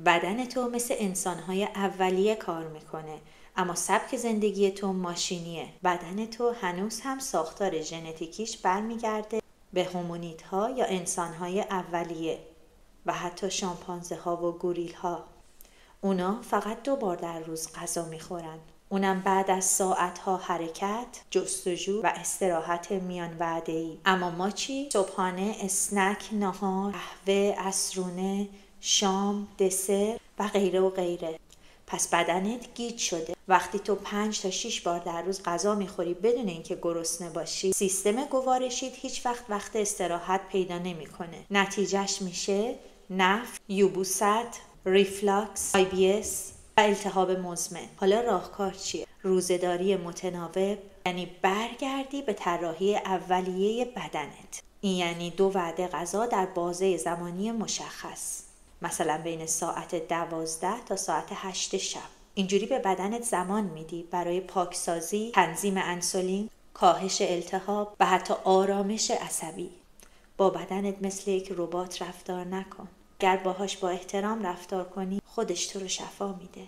بدن تو مثل انسانهای اولیه کار میکنه، اما سبک زندگی تو ماشینیه. بدن تو هنوز هم ساختار ژنتیکیش برمیگرده به هومونیدها یا انسانهای اولیه و حتی شامپانزه ها و گوریل ها. اونا فقط 2 بار در روز غذا میخورن، اونم بعد از ساعتها حرکت، جستجو و استراحت میان وعده‌ای. اما ما چی؟ صبحانه، اسنک، نهار، قهوه، عصرونه، شام، دسر و غیره و غیره. پس بدنت گیج شده. وقتی تو 5 تا 6 بار در روز غذا میخوری بدون اینکه گرسنه باشی، سیستم گوارشیت هیچ وقت استراحت پیدا نمیکنه. نتیجهش میشه نفت، یبوست، ریفلاکس، IBS و التهاب مزمن. حالا راهکار چیه؟ روزه‌داری متناوب، یعنی برگردی به طراحی اولیه بدنت. این یعنی 2 وعده غذا در بازه زمانی مشخص، مثلا بین ساعت 12 تا ساعت 8 شب. اینجوری به بدنت زمان میدی برای پاکسازی، تنظیم انسولین، کاهش التهاب و حتی آرامش عصبی. با بدنت مثل یک ربات رفتار نکن. اگر باهاش با احترام رفتار کنی، خودش تو رو شفا میده.